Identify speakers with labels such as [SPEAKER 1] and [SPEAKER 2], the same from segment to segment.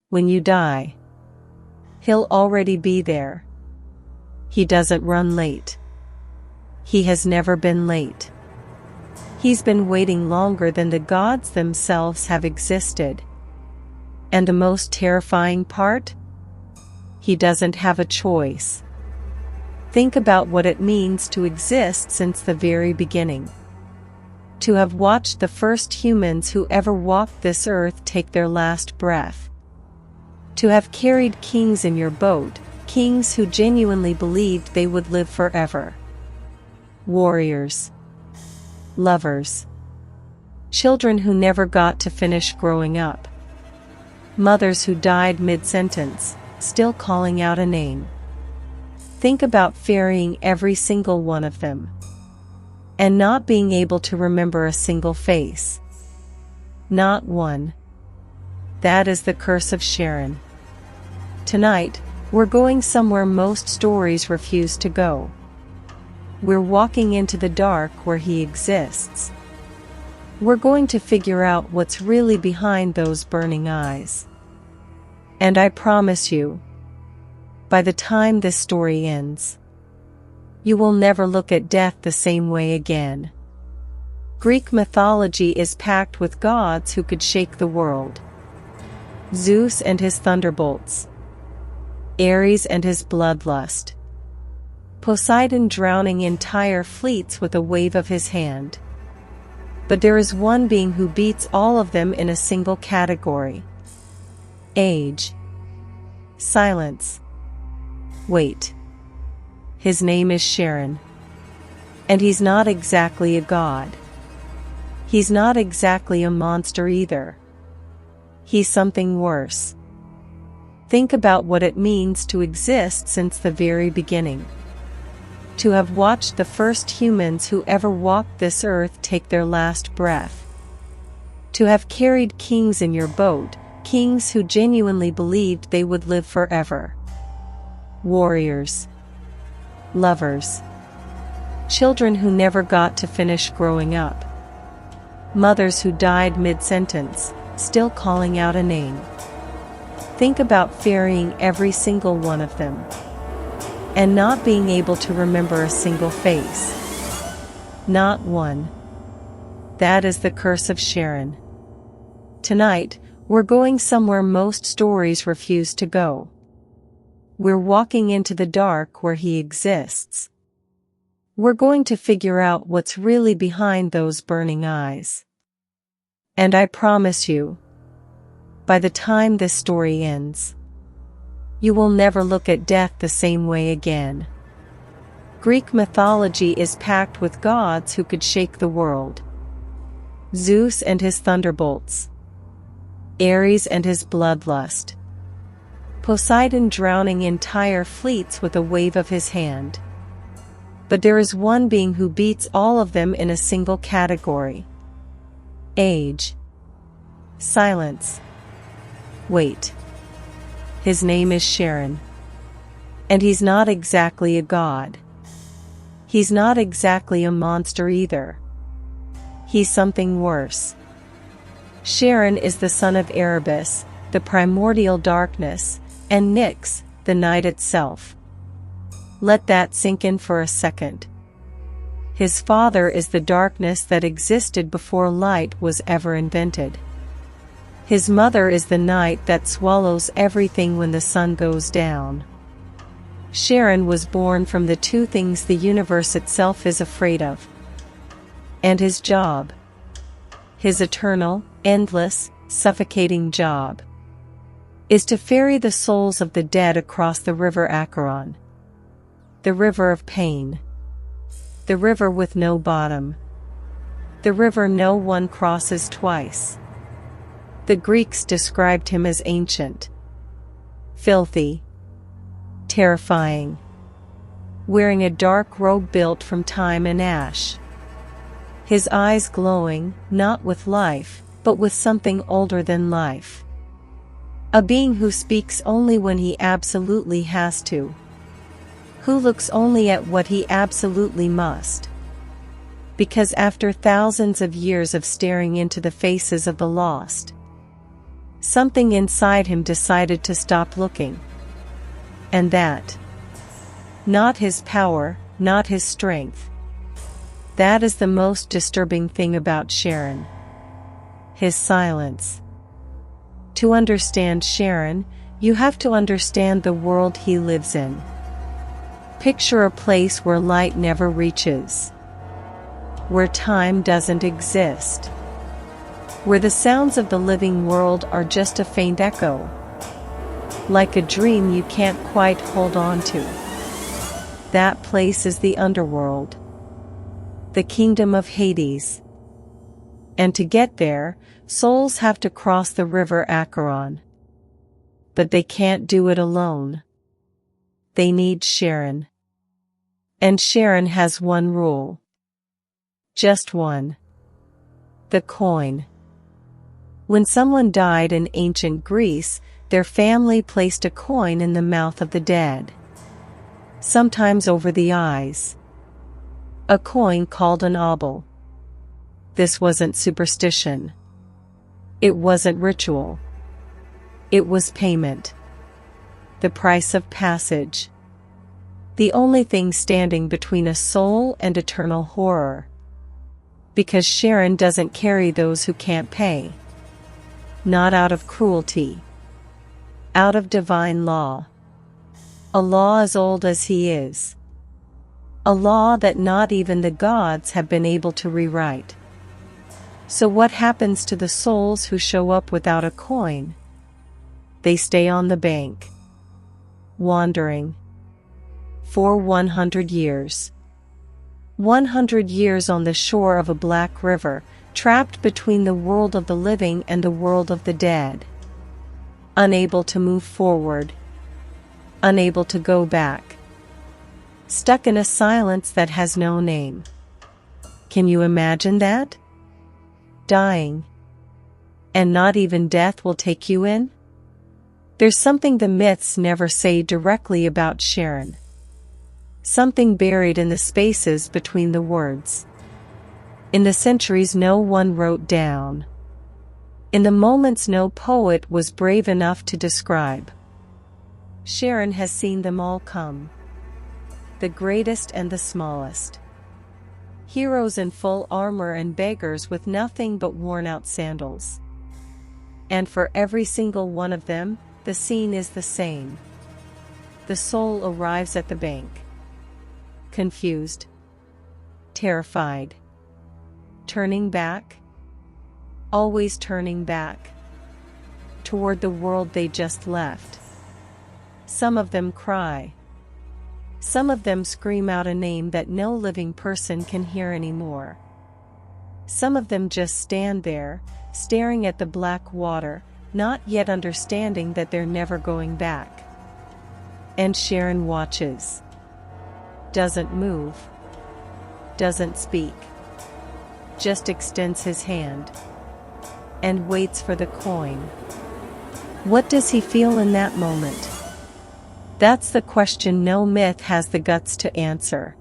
[SPEAKER 1] When you die, he'll already be there. He doesn't run late. He has never been late. He's been waiting longer than the gods themselves have existed. And the most terrifying part? He doesn't have a choice. Think about what it means to exist since the very beginning. To have watched the first humans who ever walked this earth take their last breath. To have carried kings in your boat, kings who genuinely believed they would live forever. Warriors. Lovers. Children who never got to finish growing up. Mothers who died mid-sentence, still calling out a name. Think about ferrying every single one of them. And not being able to remember a single face. Not one. That is the curse of Charon. Tonight, we're going somewhere most stories refuse to go. We're walking into the dark where he exists. We're going to figure out what's really behind those burning eyes. And I promise you, by the time this story ends, you will never look at death the same way again. Greek mythology is packed with gods who could shake the world. Zeus and his thunderbolts. Ares and his bloodlust. Poseidon drowning entire fleets with a wave of his hand. But there is one being who beats all of them in a single category. Age. Silence. Wait. His name is Charon. And he's not exactly a god. He's not exactly a monster either. He's something worse. Think about what it means to exist since the very beginning. To have watched the first humans who ever walked this earth take their last breath. To have carried kings in your boat, kings who genuinely believed they would live forever. Warriors. Lovers. Children who never got to finish growing up. Mothers who died mid-sentence, still calling out a name. Think about ferrying every single one of them. And not being able to remember a single face. Not one. That is the curse of Charon. Tonight, we're going somewhere most stories refuse to go. We're walking into the dark where he exists. We're going to figure out what's really behind those burning eyes. And I promise you, by the time this story ends, you will never look at death the same way again. Greek mythology is packed with gods who could shake the world. Zeus and his thunderbolts. Ares and his bloodlust. Poseidon drowning entire fleets with a wave of his hand. But there is one being who beats all of them in a single category. Age. Silence. Wait. His name is Charon. And he's not exactly a god. He's not exactly a monster either. He's something worse. Charon is the son of Erebus, the primordial darkness, and Nyx, the night itself. Let that sink in for a second. His father is the darkness that existed before light was ever invented. His mother is the night that swallows everything when the sun goes down. Charon was born from the two things the universe itself is afraid of. And his job. His eternal, endless, suffocating job. Is to ferry the souls of the dead across the river Charon. The river of pain. The river with no bottom. The river no one crosses twice. The Greeks described him as ancient. Filthy. Terrifying. Wearing a dark robe built from time and ash. His eyes glowing, not with life, but with something older than life. A being who speaks only when he absolutely has to. Who looks only at what he absolutely must. Because after thousands of years of staring into the faces of the lost, Something inside him decided to stop looking. And that, not his power, not his strength. That is the most disturbing thing about Charon. His silence. To understand Charon, you have to understand the world he lives in. Picture a place where light never reaches, where time doesn't exist, where the sounds of the living world are just a faint echo, like a dream you can't quite hold on to. That place is the underworld, the kingdom of Hades. And to get there, souls have to cross the river Charon. But they can't do it alone. They need Charon. And Charon has one rule. Just one. The coin. When someone died in ancient Greece, their family placed a coin in the mouth of the dead. Sometimes over the eyes. A coin called an obol. This wasn't superstition. It wasn't ritual. It was payment. The price of passage. The only thing standing between a soul and eternal horror. Because Charon doesn't carry those who can't pay. Not out of cruelty. Out of divine law. A law as old as he is. A law that not even the gods have been able to rewrite. So what happens to the souls who show up without a coin? They stay on the bank, wandering, for 100 years. 100 years on the shore of a black river, trapped between the world of the living and the world of the dead. Unable to move forward. Unable to go back. Stuck in a silence that has no name. Can you imagine that? Dying. And not even death will take you in? There's something the myths never say directly about Charon. Something buried in the spaces between the words. In the centuries no one wrote down. In the moments no poet was brave enough to describe. Charon has seen them all come. The greatest and the smallest. Heroes in full armor and beggars with nothing but worn-out sandals. And for every single one of them, the scene is the same. The soul arrives at the bank. Confused. Terrified. Turning back. Always turning back. Toward the world they just left. Some of them cry. Some of them scream out a name that no living person can hear anymore. Some of them just stand there, staring at the black water, not yet understanding that they're never going back. And Charon watches. Doesn't move. Doesn't speak. Just extends his hand. And waits for the coin. What does he feel in that moment? That's the question no myth has the guts to answer.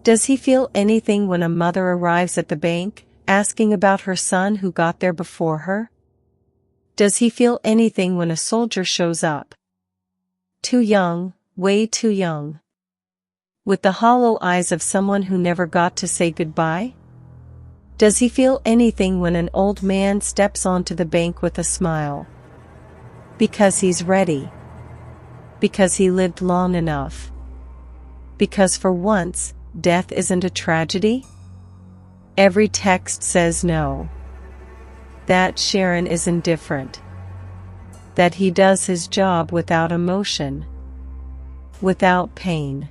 [SPEAKER 1] Does he feel anything when a mother arrives at the bank, asking about her son who got there before her? Does he feel anything when a soldier shows up? Too young, way too young. With the hollow eyes of someone who never got to say goodbye? Does he feel anything when an old man steps onto the bank with a smile? Because he's ready. Because he lived long enough. Because for once, death isn't a tragedy? Every text says no. That Charon is indifferent. That he does his job without emotion. Without pain.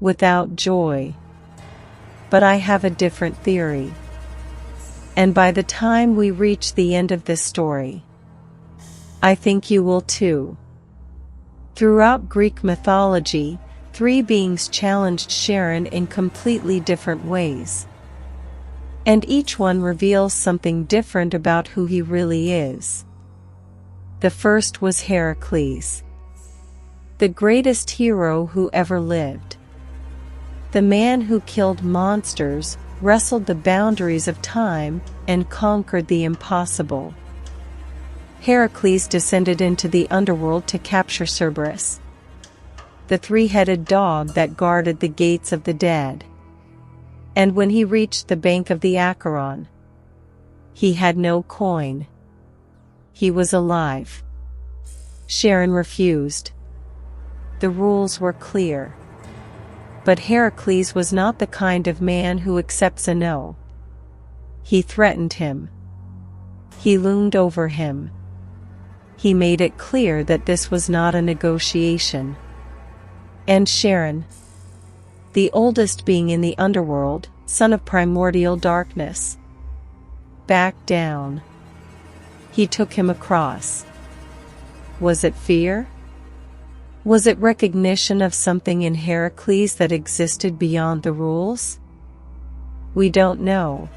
[SPEAKER 1] Without joy. But I have a different theory. And by the time we reach the end of this story, I think you will too. Throughout Greek mythology, three beings challenged Charon in completely different ways. And each one reveals something different about who he really is. The first was Heracles. The greatest hero who ever lived. The man who killed monsters, wrestled the boundaries of time, and conquered the impossible. Heracles descended into the underworld to capture Cerberus, the three-headed dog that guarded the gates of the dead. And when he reached the bank of the Acheron, he had no coin. He was alive. Charon refused. The rules were clear. But Heracles was not the kind of man who accepts a no. He threatened him. He loomed over him. He made it clear that this was not a negotiation. And Charon, the oldest being in the underworld, son of primordial darkness, backed down. He took him across. Was it fear? Was it recognition of something in Heracles that existed beyond the rules? We don't know.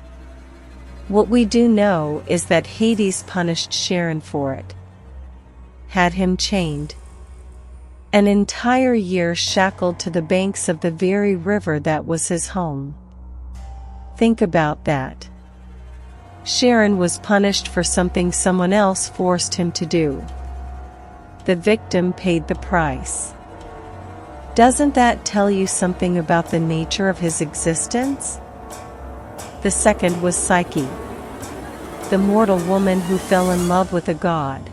[SPEAKER 1] What we do know is that Hades punished Charon for it. Had him chained. An entire year shackled to the banks of the very river that was his home. Think about that. Charon was punished for something someone else forced him to do. The victim paid the price. Doesn't that tell you something about the nature of his existence? The second was Psyche, the mortal woman who fell in love with a god,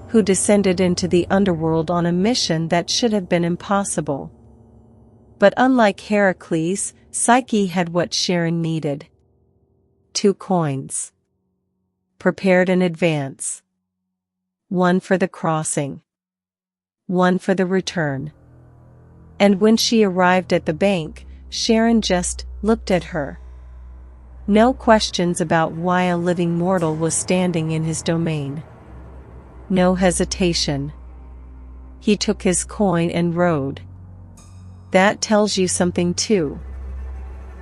[SPEAKER 1] who descended into the underworld on a mission that should have been impossible. But unlike Heracles, Psyche had what Charon needed. 2 coins. Prepared in advance. 1 for the crossing. 1 for the return. And when she arrived at the bank, Charon just looked at her. No questions about why a living mortal was standing in his domain. No hesitation. He took his coin and rode. That tells you something too.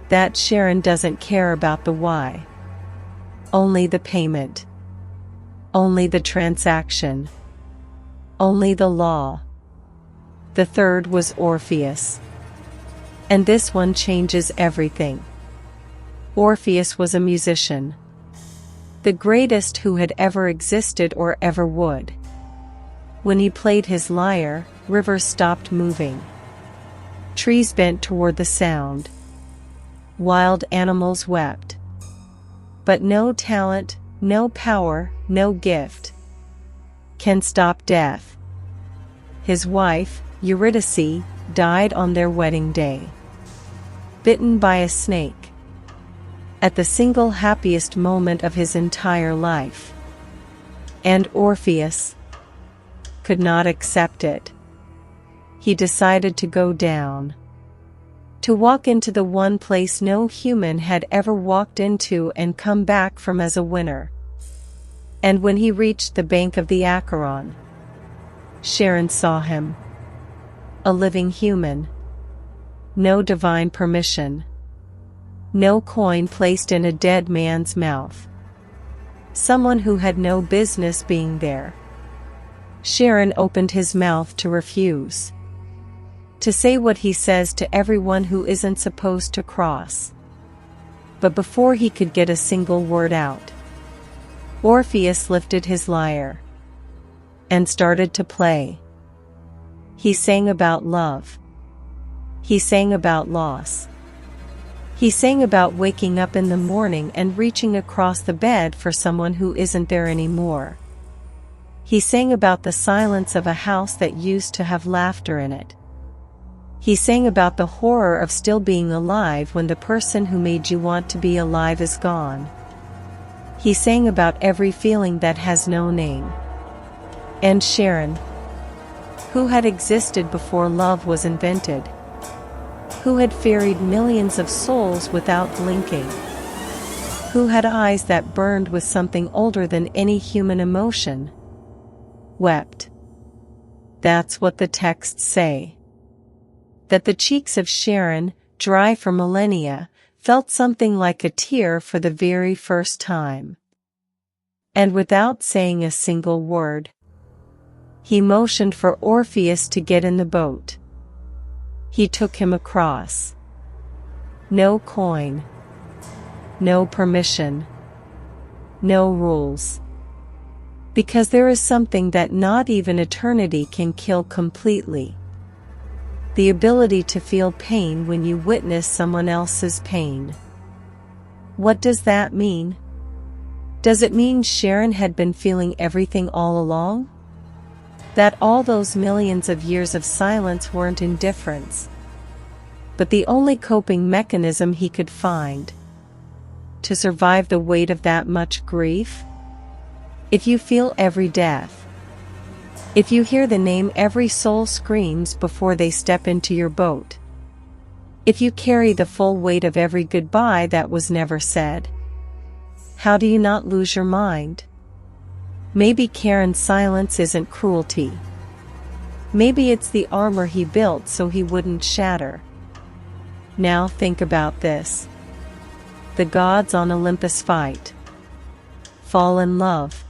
[SPEAKER 1] That Charon doesn't care about the why. Only the payment. Only the transaction. Only the law. The third was Orpheus. And this one changes everything. Orpheus was a musician. The greatest who had ever existed or ever would. When he played his lyre, rivers stopped moving. Trees bent toward the sound. Wild animals wept. But no talent, no power, no gift can stop death. His wife, Eurydice, died on their wedding day, bitten by a snake, at the single happiest moment of his entire life. And Orpheus could not accept it. He decided to go down, to walk into the one place no human had ever walked into and come back from as a winner. And when he reached the bank of the Acheron, Charon saw him. A living human. No divine permission. No coin placed in a dead man's mouth. Someone who had no business being there. Charon opened his mouth to refuse. To say what he says to everyone who isn't supposed to cross. But before he could get a single word out, Orpheus lifted his lyre and started to play. He sang about love. He sang about loss. He sang about waking up in the morning and reaching across the bed for someone who isn't there anymore. He sang about the silence of a house that used to have laughter in it. He sang about the horror of still being alive when the person who made you want to be alive is gone. He sang about every feeling that has no name. And Charon, who had existed before love was invented, who had ferried millions of souls without blinking, who had eyes that burned with something older than any human emotion, wept. That's what the texts say. That the cheeks of Charon, dry for millennia, felt something like a tear for the very first time. And without saying a single word, he motioned for Orpheus to get in the boat. He took him across. No coin. No permission. No rules. Because there is something that not even eternity can kill completely. The ability to feel pain when you witness someone else's pain. What does that mean? Does it mean Charon had been feeling everything all along? That all those millions of years of silence weren't indifference, but the only coping mechanism he could find to survive the weight of that much grief? If you feel every death, if you hear the name every soul screams before they step into your boat, if you carry the full weight of every goodbye that was never said, how do you not lose your mind? Maybe Charon's silence isn't cruelty. Maybe it's the armor he built so he wouldn't shatter. Now think about this. The gods on Olympus fight, fall in love,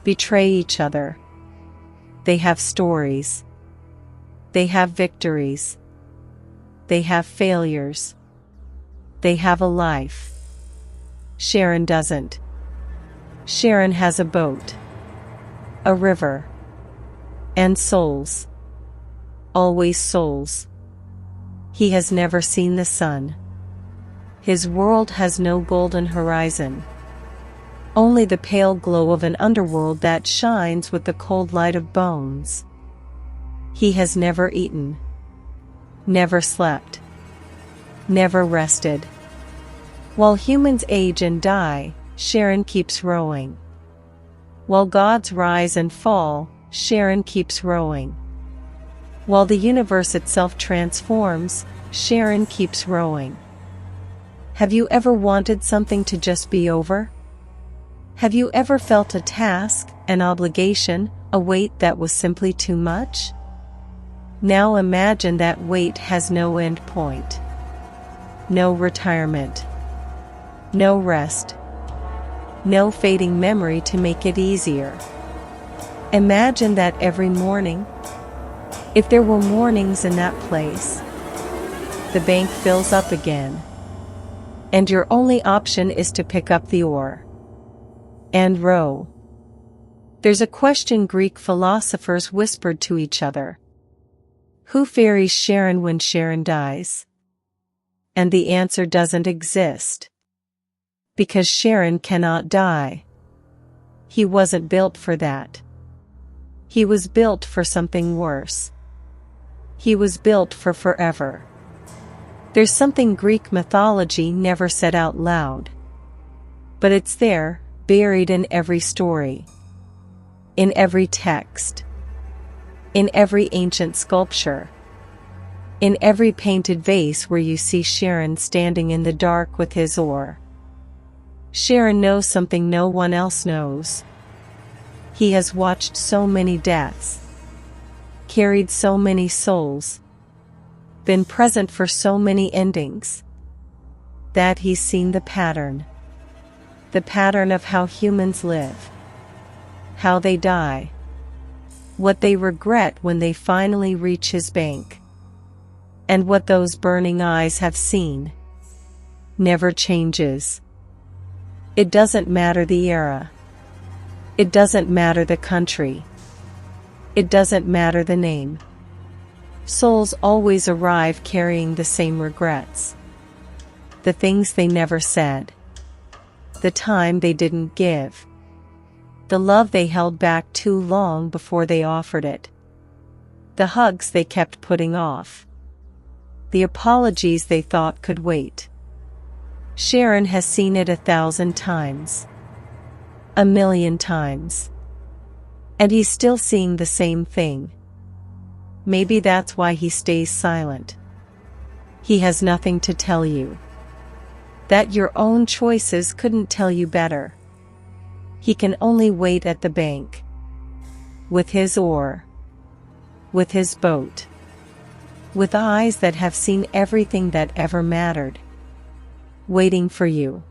[SPEAKER 1] betray each other. They have stories. They have victories. They have failures. They have a life. Charon doesn't. Charon has a boat, a river, and souls. Always souls. He has never seen the sun. His world has no golden horizon. Only the pale glow of an underworld that shines with the cold light of bones. He has never eaten, never slept, never rested. While humans age and die, Charon keeps rowing. While gods rise and fall, Charon keeps rowing. While the universe itself transforms, Charon keeps rowing. Have you ever wanted something to just be over? Have you ever felt a task, an obligation, a weight that was simply too much? Now imagine that weight has no end point. No retirement. No rest. No fading memory to make it easier. Imagine that every morning, if there were mornings in that place, the bank fills up again, and your only option is to pick up the oar and row. There's a question Greek philosophers whispered to each other. Who ferries Charon when Charon dies? And the answer doesn't exist. Because Charon cannot die. He wasn't built for that. He was built for something worse. He was built for forever. There's something Greek mythology never said out loud. But it's there, buried in every story. In every text. In every ancient sculpture. In every painted vase where you see Charon standing in the dark with his oar. Charon knows something no one else knows. He has watched so many deaths, carried so many souls, been present for so many endings, that he's seen the pattern of how humans live, how they die, what they regret when they finally reach his bank, and what those burning eyes have seen never changes. It doesn't matter the era. It doesn't matter the country. It doesn't matter the name. Souls always arrive carrying the same regrets. The things they never said. The time they didn't give. The love they held back too long before they offered it. The hugs they kept putting off. The apologies they thought could wait. Charon has seen it 1,000 times. 1,000,000 times. And he's still seeing the same thing. Maybe that's why he stays silent. He has nothing to tell you. That your own choices couldn't tell you better. He can only wait at the bank. With his oar. With his boat. With eyes that have seen everything that ever mattered. Waiting for you.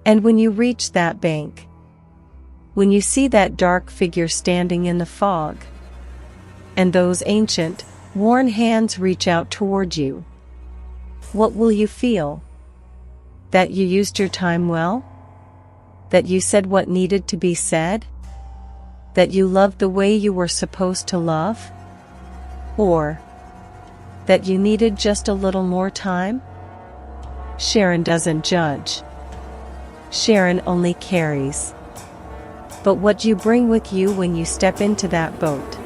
[SPEAKER 1] And when you reach that bank, when you see that dark figure standing in the fog, and those ancient, worn hands reach out toward you, what will you feel? That you used your time well? That you said what needed to be said? That you loved the way you were supposed to love? Or that you needed just a little more time? Charon doesn't judge. Charon only carries. But what you bring with you when you step into that boat,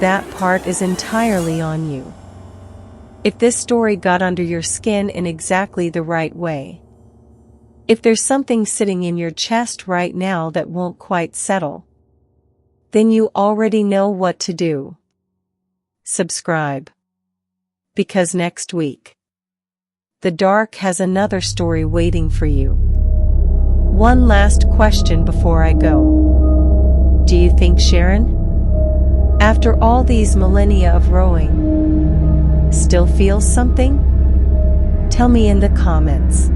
[SPEAKER 1] that part is entirely on you. If this story got under your skin in exactly the right way, if there's something sitting in your chest right now that won't quite settle, then you already know what to do. Subscribe. Because next week, the dark has another story waiting for you. One last question before I go. Do you think Charon, after all these millennia of rowing, still feels something? Tell me in the comments.